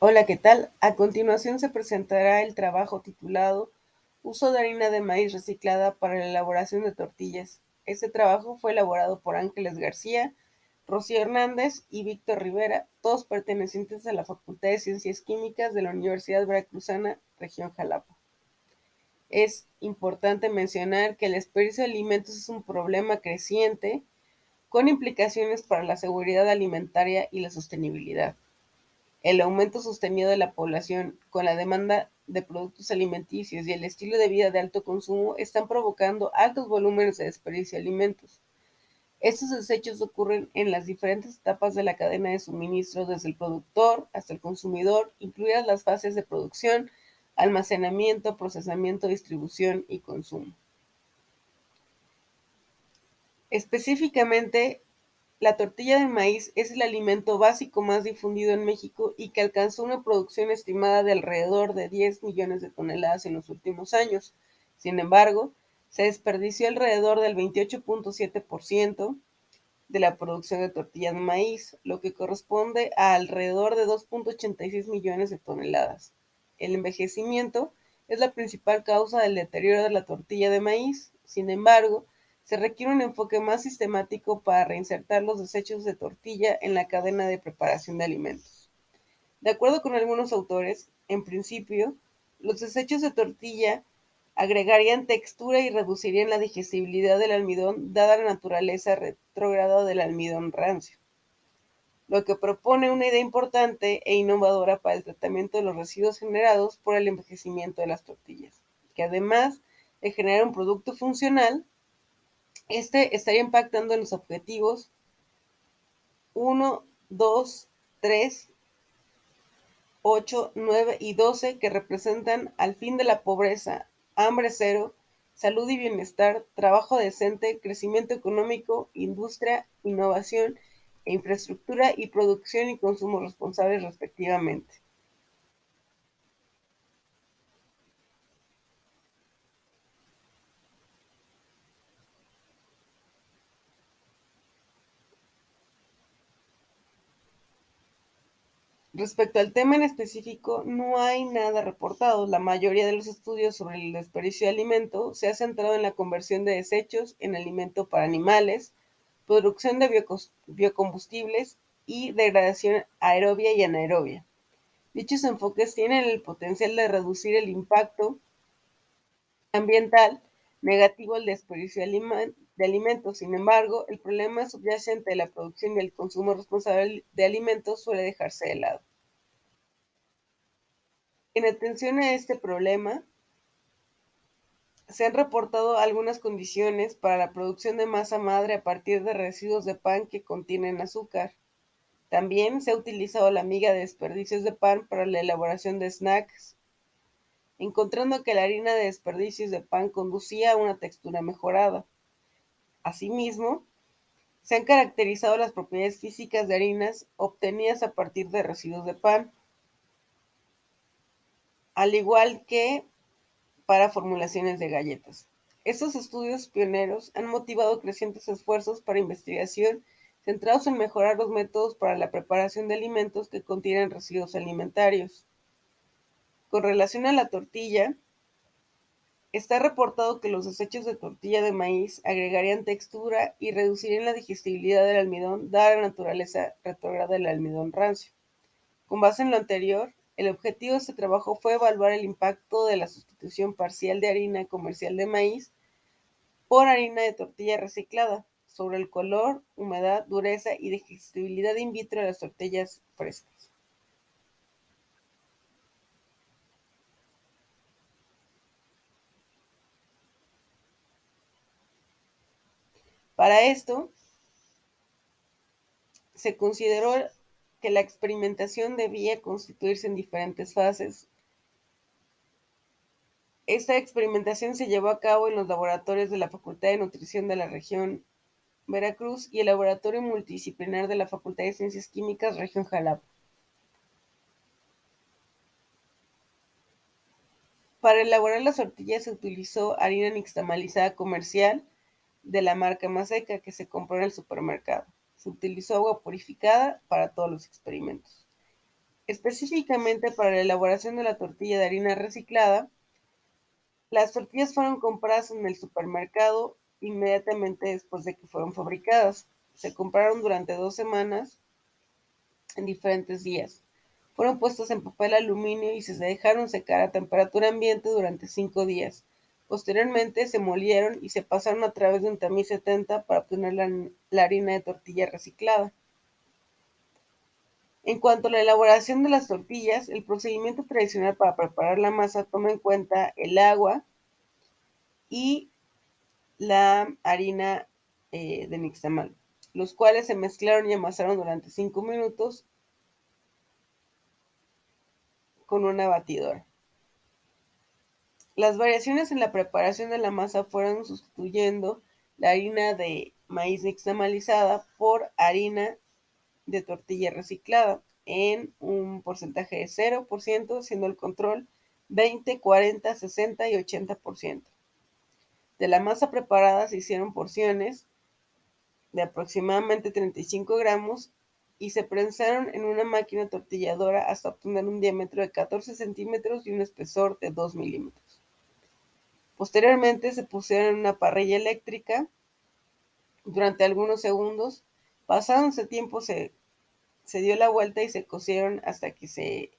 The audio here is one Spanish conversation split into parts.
Hola, ¿qué tal? A continuación se presentará el trabajo titulado Uso de harina de maíz reciclada para la elaboración de tortillas. Este trabajo fue elaborado por Ángeles García, Rocío Hernández y Víctor Rivera, todos pertenecientes a la Facultad de Ciencias Químicas de la Universidad Veracruzana, región Jalapa. Es importante mencionar que el desperdicio de alimentos es un problema creciente con implicaciones para la seguridad alimentaria y la sostenibilidad. El aumento sostenido de la población con la demanda de productos alimenticios y el estilo de vida de alto consumo están provocando altos volúmenes de desperdicio de alimentos. Estos desechos ocurren en las diferentes etapas de la cadena de suministro, desde el productor hasta el consumidor, incluidas las fases de producción, almacenamiento, procesamiento, distribución y consumo. Específicamente, la tortilla de maíz es el alimento básico más difundido en México y que alcanzó una producción estimada de alrededor de 10 millones de toneladas en los últimos años. Sin embargo, se desperdició alrededor del 28.7% de la producción de tortillas de maíz, lo que corresponde a alrededor de 2.86 millones de toneladas. El envejecimiento es la principal causa del deterioro de la tortilla de maíz. Sin embargo, se requiere un enfoque más sistemático para reinsertar los desechos de tortilla en la cadena de preparación de alimentos. De acuerdo con algunos autores, en principio, los desechos de tortilla agregarían textura y reducirían la digestibilidad del almidón, dada la naturaleza retrógrada del almidón rancio, lo que propone una idea importante e innovadora para el tratamiento de los residuos generados por el envejecimiento de las tortillas, que además de generar un producto funcional, este estaría impactando en los objetivos 1, 2, 3, 8, 9 y 12 que representan al fin de la pobreza, hambre cero, salud y bienestar, trabajo decente, crecimiento económico, industria, innovación e infraestructura y producción y consumo responsables respectivamente. Respecto al tema en específico, no hay nada reportado. La mayoría de los estudios sobre el desperdicio de alimento se ha centrado en la conversión de desechos en alimento para animales, producción de biocombustibles y degradación aerobia y anaerobia. Dichos enfoques tienen el potencial de reducir el impacto ambiental negativo del desperdicio de alimentos. Sin embargo, el problema subyacente de la producción y el consumo responsable de alimentos suele dejarse de lado. En atención a este problema, se han reportado algunas condiciones para la producción de masa madre a partir de residuos de pan que contienen azúcar. También se ha utilizado la miga de desperdicios de pan para la elaboración de snacks, encontrando que la harina de desperdicios de pan conducía a una textura mejorada. Asimismo, se han caracterizado las propiedades físicas de harinas obtenidas a partir de residuos de pan, al igual que para formulaciones de galletas. Estos estudios pioneros han motivado crecientes esfuerzos para investigación centrados en mejorar los métodos para la preparación de alimentos que contienen residuos alimentarios. Con relación a la tortilla, está reportado que los desechos de tortilla de maíz agregarían textura y reducirían la digestibilidad del almidón, dada la naturaleza retrógrada del almidón rancio. Con base en lo anterior, el objetivo de este trabajo fue evaluar el impacto de la sustitución parcial de harina comercial de maíz por harina de tortilla reciclada sobre el color, humedad, dureza y digestibilidad in vitro de las tortillas frescas. Para esto, se consideró que la experimentación debía constituirse en diferentes fases. Esta experimentación se llevó a cabo en los laboratorios de la Facultad de Nutrición de la región Veracruz y el Laboratorio Multidisciplinar de la Facultad de Ciencias Químicas, región Jalapa. Para elaborar las tortillas se utilizó harina nixtamalizada comercial de la marca Maseca que se compró en el supermercado. Se utilizó agua purificada para todos los experimentos. Específicamente para la elaboración de la tortilla de harina reciclada, las tortillas fueron compradas en el supermercado inmediatamente después de que fueron fabricadas. Se compraron durante 2 semanas en diferentes días. Fueron puestos en papel aluminio y se dejaron secar a temperatura ambiente durante 5 días. Posteriormente se molieron y se pasaron a través de un tamiz 70 para obtener la harina de tortilla reciclada. En cuanto a la elaboración de las tortillas, el procedimiento tradicional para preparar la masa toma en cuenta el agua y la harina de nixtamal, los cuales se mezclaron y amasaron durante 5 minutos con una batidora. Las variaciones en la preparación de la masa fueron sustituyendo la harina de maíz nixtamalizada por harina de tortilla reciclada en un porcentaje de 0%, siendo el control 20, 40, 60 y 80%. De la masa preparada se hicieron porciones de aproximadamente 35 gramos y se prensaron en una máquina tortilladora hasta obtener un diámetro de 14 centímetros y un espesor de 2 milímetros. Posteriormente se pusieron en una parrilla eléctrica durante algunos segundos. Pasado ese tiempo se dio la vuelta y se cocieron hasta que se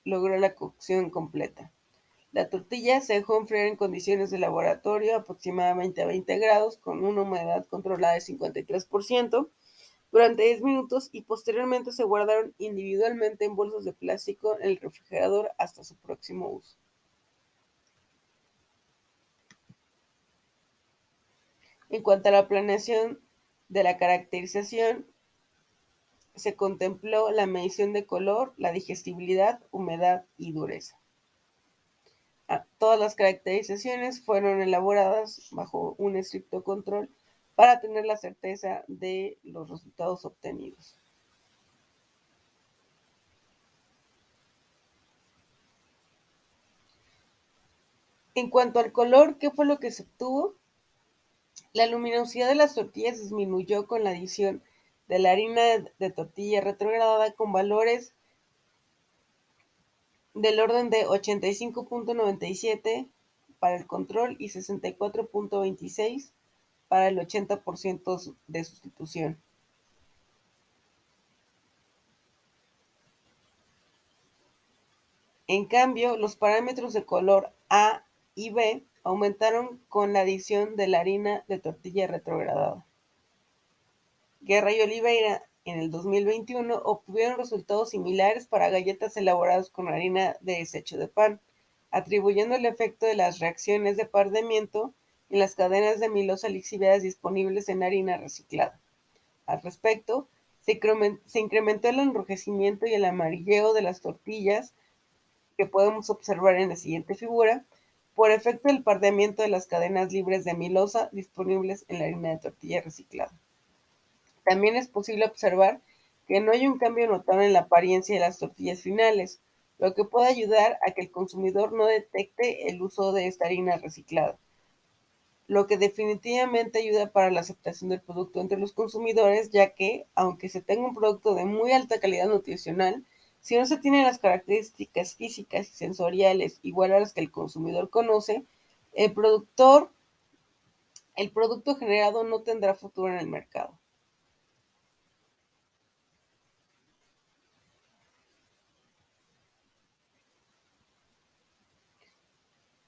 logró la cocción completa. La tortilla se dejó enfriar en condiciones de laboratorio aproximadamente a 20 grados con una humedad controlada de 53% durante 10 minutos y posteriormente se guardaron individualmente en bolsas de plástico en el refrigerador hasta su próximo uso. En cuanto a la planeación de la caracterización, se contempló la medición de color, la digestibilidad, humedad y dureza. Todas las caracterizaciones fueron elaboradas bajo un estricto control para tener la certeza de los resultados obtenidos. En cuanto al color, ¿qué fue lo que se obtuvo? La luminosidad de las tortillas disminuyó con la adición de la harina de tortilla retrogradada con valores del orden de 85.97 para el control y 64.26 para el 80% de sustitución. En cambio, los parámetros de color A y B aumentaron con la adición de la harina de tortilla retrogradada. Guerra y Oliveira en el 2021 obtuvieron resultados similares para galletas elaboradas con harina de desecho de pan, atribuyendo el efecto de las reacciones de pardemiento en las cadenas de amilosa lixiviadas disponibles en harina reciclada. Al respecto, se incrementó el enrojecimiento y el amarilleo de las tortillas que podemos observar en la siguiente figura, por efecto del pardemiento de las cadenas libres de amilosa disponibles en la harina de tortilla reciclada. También es posible observar que no hay un cambio notable en la apariencia de las tortillas finales, lo que puede ayudar a que el consumidor no detecte el uso de esta harina reciclada, lo que definitivamente ayuda para la aceptación del producto entre los consumidores, ya que, aunque se tenga un producto de muy alta calidad nutricional, si no se tienen las características físicas y sensoriales igual a las que el consumidor conoce, el producto generado no tendrá futuro en el mercado.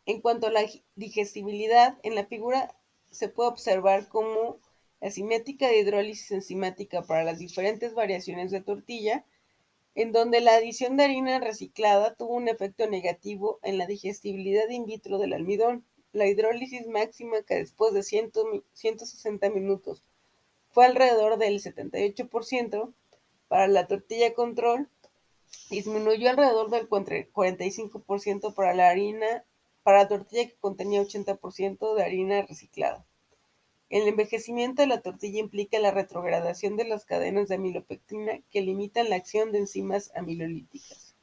En cuanto a la digestibilidad, en la figura se puede observar cómo la cinética de hidrólisis enzimática para las diferentes variaciones de tortilla, en donde la adición de harina reciclada tuvo un efecto negativo en la digestibilidad in vitro del almidón. La hidrólisis máxima, que después de 160 minutos fue alrededor del 78%, para la tortilla control disminuyó alrededor del 45% para la tortilla que contenía 80% de harina reciclada. El envejecimiento de la tortilla implica la retrogradación de las cadenas de amilopectina que limitan la acción de enzimas amilolíticas.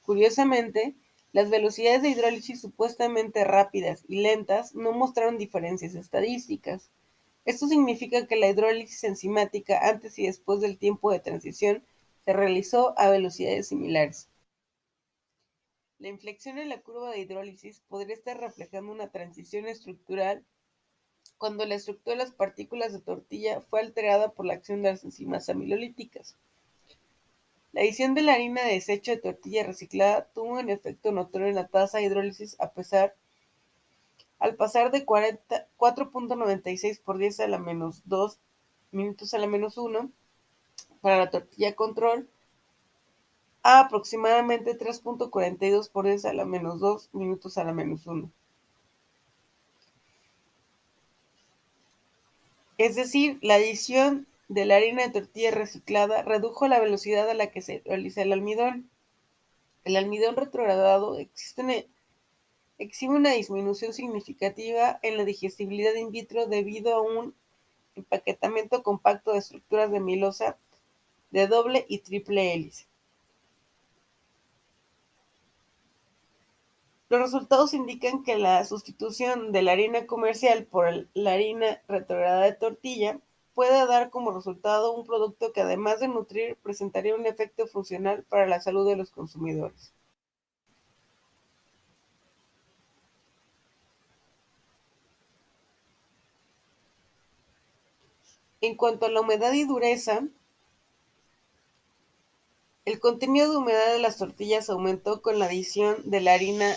Curiosamente, las velocidades de hidrólisis supuestamente rápidas y lentas no mostraron diferencias estadísticas. Esto significa que la hidrólisis enzimática antes y después del tiempo de transición se realizó a velocidades similares. La inflexión en la curva de hidrólisis podría estar reflejando una transición estructural cuando la estructura de las partículas de tortilla fue alterada por la acción de las enzimas amilolíticas. La adición de la harina de desecho de tortilla reciclada tuvo un efecto notorio en la tasa de hidrólisis al pasar de 4.96 por 10 a la menos 2 minutos a la menos 1 para la tortilla control a aproximadamente 3.42 por 10 a la menos 2 minutos a la menos 1. Es decir, la adición de la harina de tortilla reciclada redujo la velocidad a la que se realiza el almidón. El almidón retrogradado exhibe una disminución significativa en la digestibilidad in vitro debido a un empaquetamiento compacto de estructuras de amilosa de doble y triple hélice. Los resultados indican que la sustitución de la harina comercial por la harina retrogradada de tortilla puede dar como resultado un producto que, además de nutrir, presentaría un efecto funcional para la salud de los consumidores. En cuanto a la humedad y dureza, el contenido de humedad de las tortillas aumentó con la adición de la harina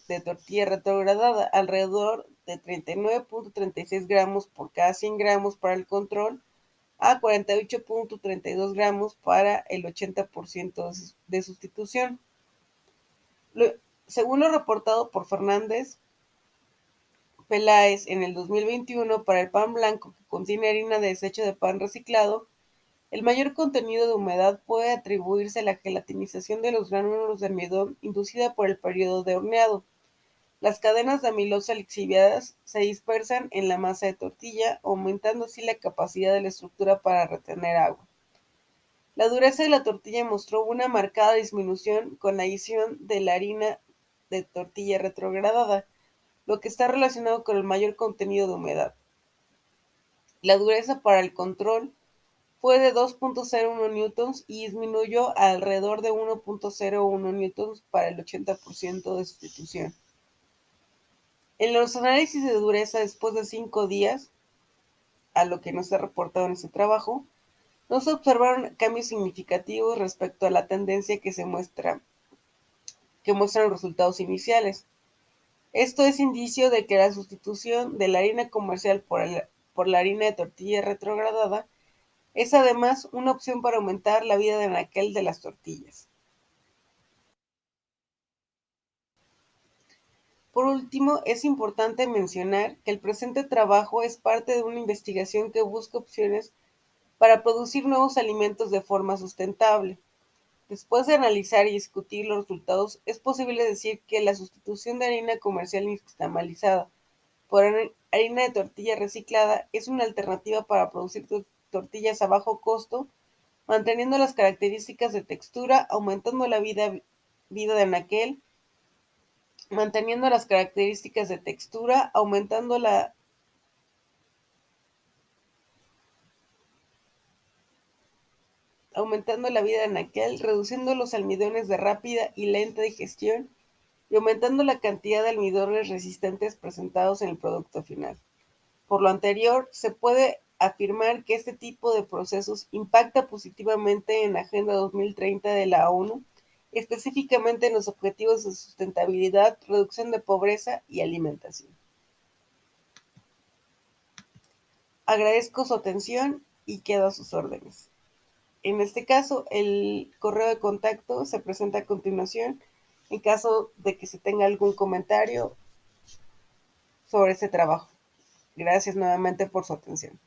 de tortilla retrogradada, alrededor de 39.36 gramos por cada 100 gramos para el control, a 48.32 gramos para el 80% de sustitución. Según lo reportado por Fernández Peláez en el 2021 para el pan blanco que contiene harina de desecho de pan reciclado, el mayor contenido de humedad puede atribuirse a la gelatinización de los gránulos de almidón inducida por el periodo de horneado. Las cadenas de amilosa lixiviadas se dispersan en la masa de tortilla, aumentando así la capacidad de la estructura para retener agua. La dureza de la tortilla mostró una marcada disminución con la adición de la harina de tortilla retrogradada, lo que está relacionado con el mayor contenido de humedad. La dureza para el control fue de 2.01 newtons y disminuyó a alrededor de 1.01 newtons para el 80% de sustitución. En los análisis de dureza después de 5 días, a lo que no se ha reportado en este trabajo, no se observaron cambios significativos respecto a la tendencia que muestran los resultados iniciales. Esto es indicio de que la sustitución de la harina comercial por la harina de tortilla retrogradada es además una opción para aumentar la vida de anaquel de las tortillas. Por último, es importante mencionar que el presente trabajo es parte de una investigación que busca opciones para producir nuevos alimentos de forma sustentable. Después de analizar y discutir los resultados, es posible decir que la sustitución de harina comercial nixtamalizada por harina de tortilla reciclada es una alternativa para producir tortillas a bajo costo, manteniendo las características de textura, aumentando la vida de anaquel, manteniendo las características de textura, aumentando la vida de anaquel, reduciendo los almidones de rápida y lenta digestión y aumentando la cantidad de almidones resistentes presentados en el producto final. Por lo anterior, se puede afirmar que este tipo de procesos impacta positivamente en la Agenda 2030 de la ONU, específicamente en los objetivos de sustentabilidad, reducción de pobreza y alimentación. Agradezco su atención y quedo a sus órdenes. En este caso, el correo de contacto se presenta a continuación en caso de que se tenga algún comentario sobre este trabajo. Gracias nuevamente por su atención.